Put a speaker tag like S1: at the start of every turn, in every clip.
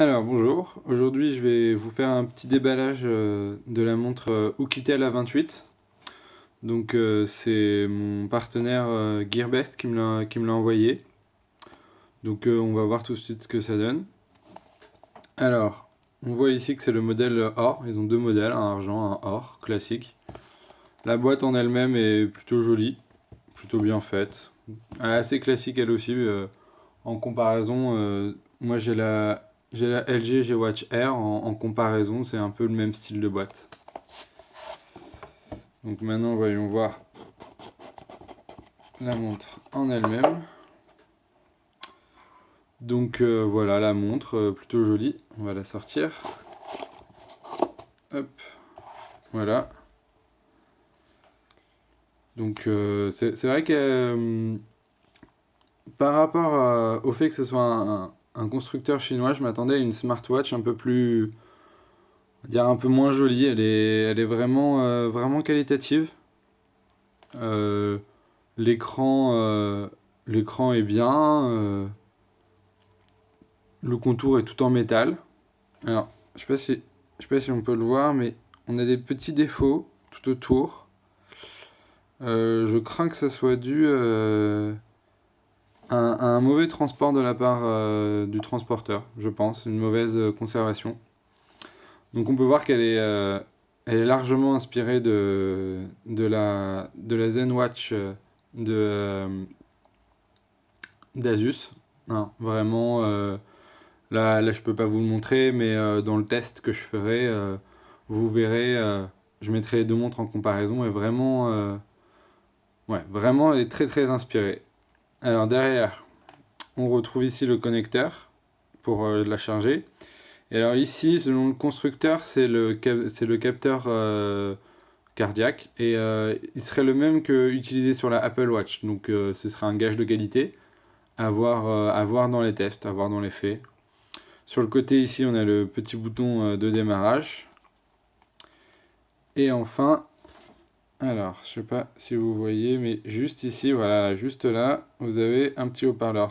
S1: Alors bonjour, aujourd'hui je vais vous faire un petit déballage de la montre Oukitel A28. Donc c'est mon partenaire Gearbest qui me l'a envoyé. Donc on va voir tout de suite ce que ça donne. Alors, on voit ici que c'est le modèle or, ils ont deux modèles, un argent, un or, classique. La boîte en elle-même est plutôt jolie, plutôt bien faite. Assez classique elle aussi, en comparaison, moi j'ai la LG G-Watch Air, en comparaison c'est un peu le même style de boîte. Donc maintenant voyons voir la montre en elle-même. Donc voilà la montre, plutôt jolie, on va la sortir. Hop, voilà. Donc c'est vrai que par rapport au fait que ce soit un constructeur chinois, je m'attendais à une smartwatch un peu plus, on va dire un peu moins jolie. Elle est vraiment, vraiment qualitative. Euh, l'écran, l'écran est bien. Le contour est tout en métal. Alors, je sais pas si on peut le voir, mais on a des petits défauts tout autour. Je crains que ça soit dû à un mauvais transport de la part du transporteur, je pense, une mauvaise conservation. Donc on peut voir elle est largement inspirée de la ZenWatch d'Asus. Hein, vraiment, là je peux pas vous le montrer, mais dans le test que je ferai, vous verrez, je mettrai les deux montres en comparaison et vraiment, ouais, vraiment elle est très très inspirée. Alors derrière, on retrouve ici le connecteur pour la charger. Et alors ici, selon le constructeur, c'est le capteur cardiaque et il serait le même que utilisé sur la Apple Watch. Donc ce serait un gage de qualité à voir dans les tests, à voir dans les faits. Sur le côté ici, on a le petit bouton de démarrage. Et enfin, alors je sais pas si vous voyez, mais juste ici, voilà, juste là, vous avez un petit haut-parleur.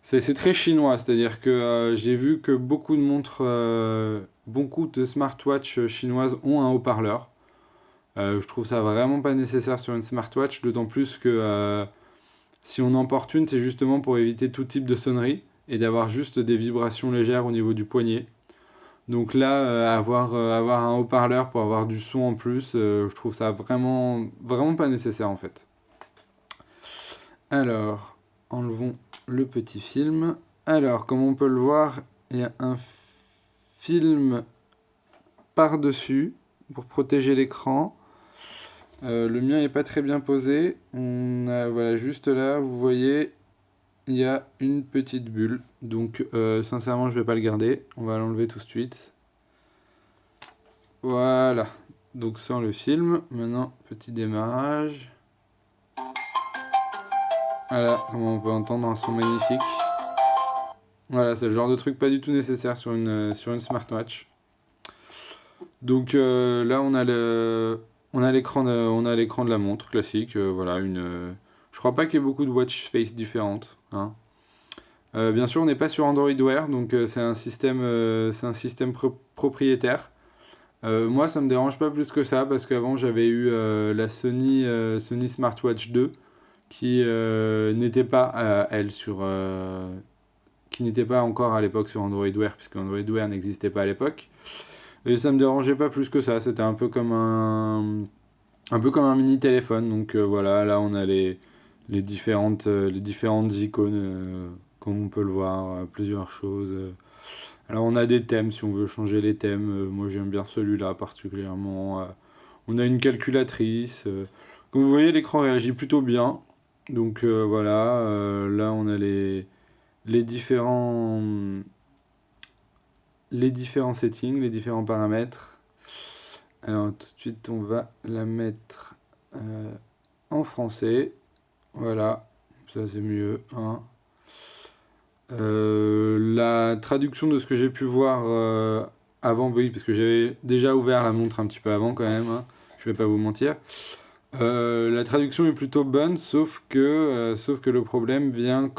S1: C'est très chinois, c'est-à-dire que j'ai vu que beaucoup de smartwatches chinoises ont un haut-parleur. Je trouve ça vraiment pas nécessaire sur une smartwatch, d'autant plus que si on en porte une, c'est justement pour éviter tout type de sonnerie et d'avoir juste des vibrations légères au niveau du poignet. Donc là, avoir un haut-parleur pour avoir du son en plus, je trouve ça vraiment, vraiment pas nécessaire en fait. Alors, enlevons le petit film. Alors, comme on peut le voir, il y a un film par-dessus pour protéger l'écran. Le mien n'est pas très bien posé. On a, voilà, juste là, vous voyez, il y a une petite bulle. Donc, sincèrement, je vais pas le garder. On va l'enlever tout de suite. Voilà. Donc, sans le film. Maintenant, petit démarrage. Voilà, comme on peut entendre un son magnifique. Voilà, c'est le genre de truc pas du tout nécessaire sur une smartwatch. Donc là, on a l'écran de la montre classique. Voilà, je crois pas qu'il y ait beaucoup de watch face différentes. Hein. Bien sûr, on n'est pas sur Android Wear, donc c'est un système propriétaire. Moi, ça me dérange pas plus que ça parce qu'avant, j'avais eu la Sony Smartwatch 2 qui n'était pas qui n'était pas encore à l'époque sur Android Wear puisque Android Wear n'existait pas à l'époque. Et ça me dérangeait pas plus que ça, c'était un peu comme un mini téléphone. Donc voilà, là on a les différentes icônes, comme on peut le voir, plusieurs choses. Alors on a des thèmes si on veut changer les thèmes. Moi j'aime bien celui-là particulièrement. On a une calculatrice. Comme vous voyez, l'écran réagit plutôt bien. Donc voilà, là on a les différents les différents settings, les différents paramètres. Alors tout de suite on va la mettre en français. Voilà, ça c'est mieux. Hein. La traduction de ce que j'ai pu voir avant, oui, parce que j'avais déjà ouvert la montre un petit peu avant quand même, hein, je vais pas vous mentir. La traduction est plutôt bonne, sauf que le problème vient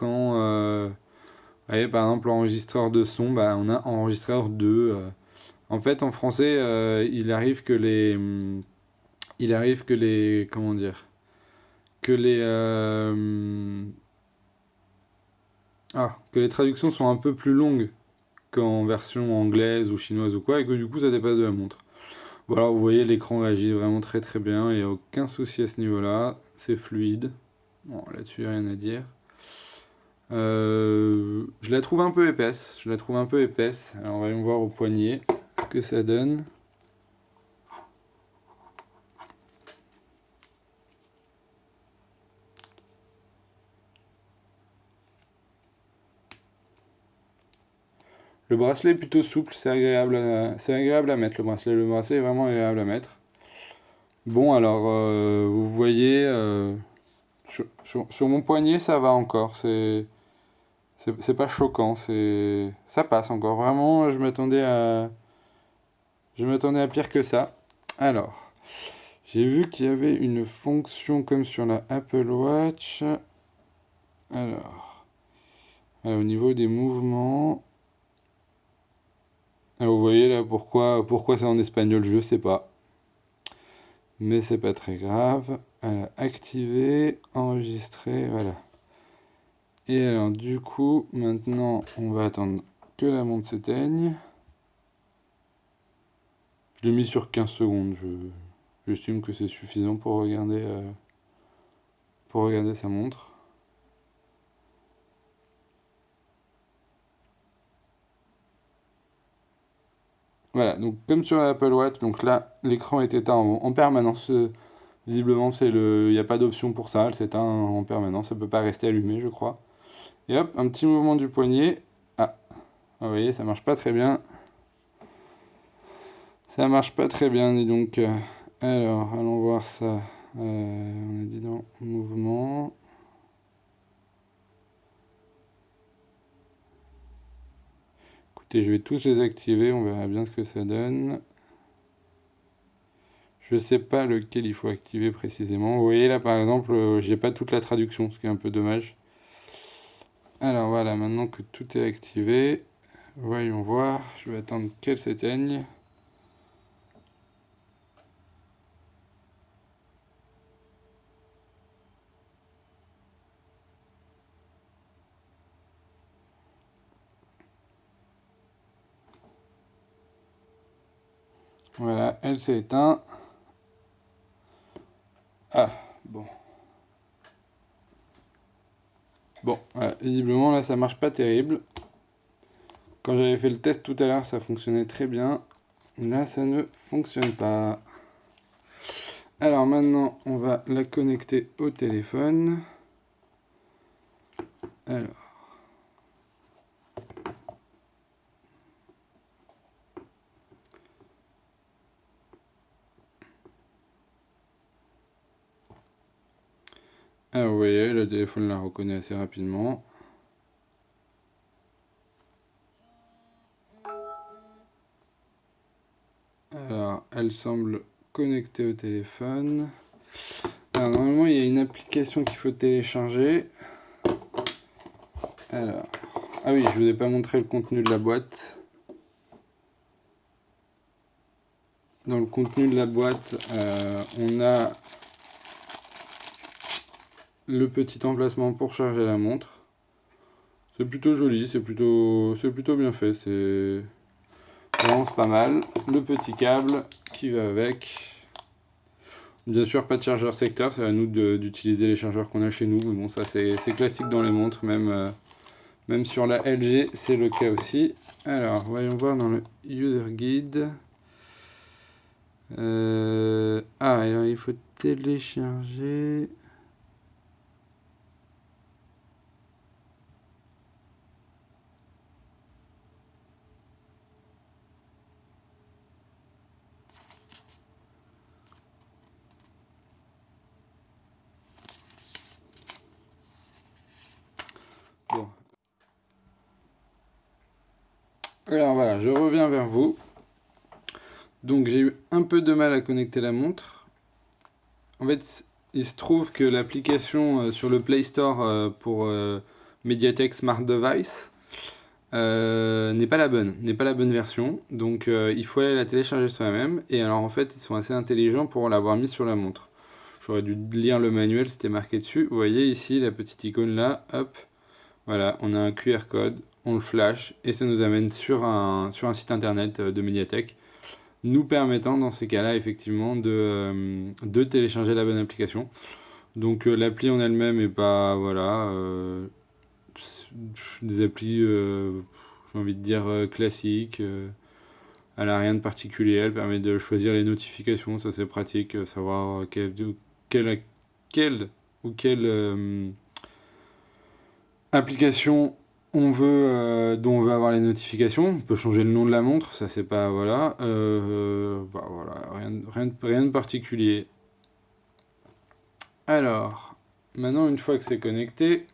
S1: voyez, par exemple, enregistreur de son, bah, on a enregistreur 2. En fait, en français, il arrive que les, comment dire, que les, que les traductions sont un peu plus longues qu'en version anglaise ou chinoise ou quoi, et que du coup, ça dépasse de la montre. Voilà, vous voyez, l'écran réagit vraiment très très bien, il n'y a aucun souci à ce niveau-là, c'est fluide. Bon, là-dessus, rien à dire. Je la trouve un peu épaisse. Je la trouve un peu épaisse. Alors, on va voir au poignet ce que ça donne. Le bracelet est plutôt souple, c'est agréable à mettre le bracelet. Le bracelet est vraiment agréable à mettre. Bon, alors, vous voyez, sur mon poignet, ça va encore. C'est pas choquant, ça passe encore. Vraiment, je m'attendais à pire que ça. Alors, j'ai vu qu'il y avait une fonction comme sur la Apple Watch. Alors, au niveau des mouvements. Alors, vous voyez là pourquoi c'est en espagnol, je sais pas. Mais c'est pas très grave. Alors, activer, enregistrer, voilà. Et alors, du coup, maintenant, on va attendre que la montre s'éteigne. Je l'ai mis sur 15 secondes. J'estime que c'est suffisant pour regarder sa montre. Voilà, donc comme sur l'Apple Watch, donc là, l'écran est éteint en permanence. Visiblement, il n'y a pas d'option pour ça, elle s'éteint en permanence, ça ne peut pas rester allumé, je crois. Et hop, un petit mouvement du poignet. Ah, vous voyez, ça marche pas très bien. Ça marche pas très bien, dis donc. Alors, allons voir ça. On a dit dans mouvement. Écoutez, je vais tous les activer, on verra bien ce que ça donne. Je sais pas lequel il faut activer précisément. Vous voyez là par exemple, j'ai pas toute la traduction, ce qui est un peu dommage. Alors voilà, maintenant que tout est activé, voyons voir. Je vais attendre qu'elle s'éteigne. Voilà, elle s'est éteinte. Ah, bon. Bon, voilà, visiblement là ça marche pas terrible. Quand j'avais fait le test tout à l'heure, ça fonctionnait très bien. Là, ça ne fonctionne pas. Alors maintenant, on va la connecter au téléphone. Alors. Alors vous voyez, le téléphone la reconnaît assez rapidement. Alors, elle semble connectée au téléphone. Alors, normalement, il y a une application qu'il faut télécharger. Alors, ah oui, je vous ai pas montré le contenu de la boîte. Dans le contenu de la boîte, on a le petit emplacement pour charger la montre. C'est plutôt joli, c'est plutôt bien fait. C'est vraiment pas mal. Le petit câble qui va avec. Bien sûr, pas de chargeur secteur, c'est à nous d'utiliser les chargeurs qu'on a chez nous. Mais bon, ça c'est classique dans les montres, même sur la LG, c'est le cas aussi. Alors, voyons voir dans le User Guide. Alors il faut télécharger. Bon. Alors voilà, je reviens vers vous. Donc j'ai eu un peu de mal à connecter la montre. En fait, il se trouve que l'application sur le Play Store pour Mediatek Smart Device, n'est pas la bonne, n'est pas la bonne version. Donc il faut aller la télécharger soi-même. Et alors en fait, ils sont assez intelligents pour l'avoir mis sur la montre. J'aurais dû lire le manuel, c'était marqué dessus. Vous voyez ici la petite icône là, hop, voilà, on a un QR code, on le flash et ça nous amène sur un site internet de Mediatek, nous permettant dans ces cas-là effectivement de télécharger la bonne application. Donc l'appli en elle-même est pas, voilà, des applis, j'ai envie de dire, classiques. Elle a rien de particulier, elle permet de choisir les notifications, ça c'est pratique, savoir quelle, quelle application dont on veut avoir les notifications. On peut changer le nom de la montre, ça c'est pas, voilà. Bah, voilà, rien de particulier. Alors, maintenant une fois que c'est connecté,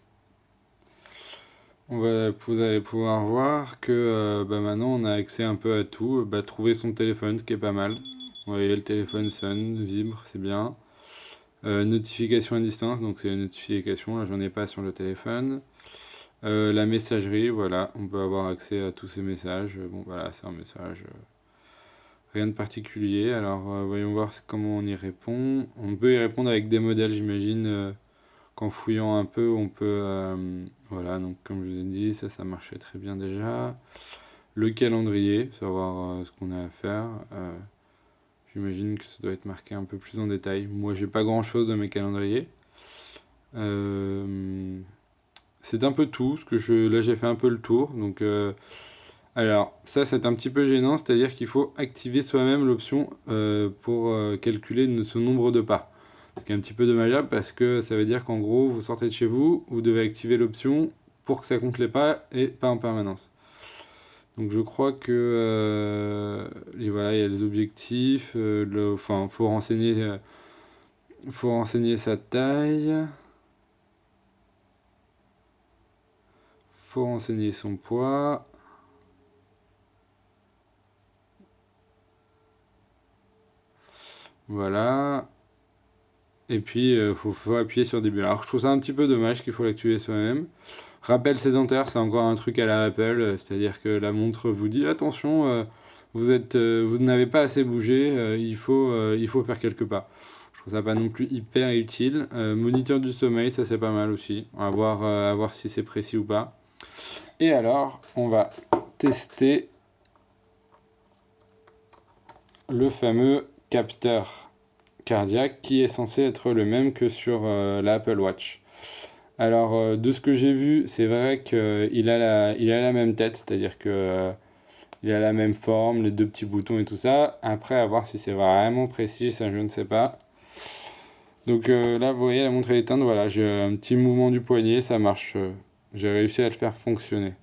S1: vous allez pouvoir voir que bah, maintenant on a accès un peu à tout. Bah, trouver son téléphone, ce qui est pas mal. Vous voyez, le téléphone sonne, vibre, c'est bien. Notification à distance, donc c'est les notifications, là j'en ai pas sur le téléphone. La messagerie, voilà, on peut avoir accès à tous ces messages. Bon, voilà, c'est un message, rien de particulier. Alors, voyons voir comment on y répond. On peut y répondre avec des modèles, j'imagine, qu'en fouillant un peu, on peut... voilà, donc comme je vous ai dit, ça marchait très bien déjà. Le calendrier, savoir ce qu'on a à faire. J'imagine que ça doit être marqué un peu plus en détail. Moi, j'ai pas grand-chose de mes calendriers. C'est un peu tout, là j'ai fait un peu le tour. Donc, alors, ça c'est un petit peu gênant, c'est-à-dire qu'il faut activer soi-même l'option pour calculer son nombre de pas. Ce qui est un petit peu dommageable parce que ça veut dire qu'en gros, vous sortez de chez vous, vous devez activer l'option pour que ça compte les pas et pas en permanence. Donc je crois que et voilà, il y a les objectifs, enfin, faut renseigner sa taille, faut renseigner son poids. Voilà. Et puis, faut appuyer sur début. Alors, je trouve ça un petit peu dommage qu'il faut l'activer soi-même. Rappel sédentaire, c'est encore un truc à la Apple, c'est-à-dire que la montre vous dit attention, vous n'avez pas assez bougé, il faut faire quelques pas. Je trouve ça pas non plus hyper utile. Moniteur du sommeil, ça c'est pas mal aussi. À voir si c'est précis ou pas. Et alors, on va tester le fameux capteur cardiaque qui est censé être le même que sur l'Apple Watch. Alors, de ce que j'ai vu, c'est vrai qu'il a la même tête, c'est-à-dire que il a la même forme, les deux petits boutons et tout ça. Après, à voir si c'est vraiment précis, ça je ne sais pas. Donc là, vous voyez, la montre est éteinte, voilà, j'ai un petit mouvement du poignet, ça marche. J'ai réussi à le faire fonctionner.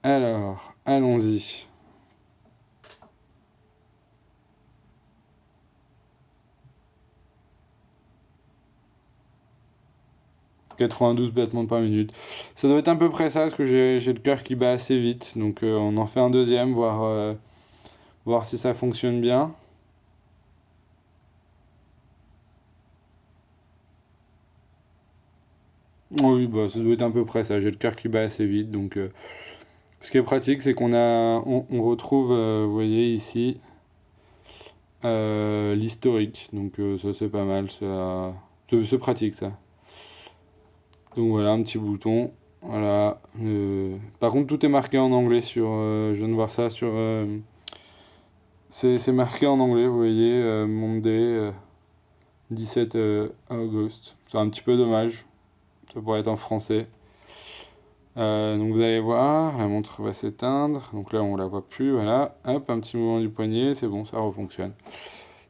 S1: Alors, allons-y. « 92 battements par minute. » Ça doit être à peu près ça, parce que j'ai le cœur qui bat assez vite. Donc on en fait un deuxième, voir si ça fonctionne bien. Oui, bah, ça doit être à peu près ça. J'ai le cœur qui bat assez vite. Donc, ce qui est pratique, c'est on retrouve, vous voyez ici, l'historique. Donc, ça, c'est pas mal. C'est pratique, ça. Donc, voilà, un petit bouton. Voilà. Par contre, tout est marqué en anglais je viens de voir ça sur. C'est marqué en anglais, vous voyez, Monday, 17 août. C'est un petit peu dommage. Ça pourrait être en français. Donc vous allez voir, la montre va s'éteindre. Donc là, on la voit plus. Voilà. Hop, un petit mouvement du poignet. C'est bon, ça refonctionne.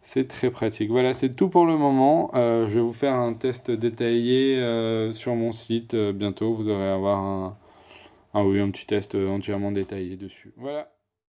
S1: C'est très pratique. Voilà, c'est tout pour le moment. Je vais vous faire un test détaillé sur mon site bientôt. Vous aurez à avoir un petit test entièrement détaillé dessus. Voilà.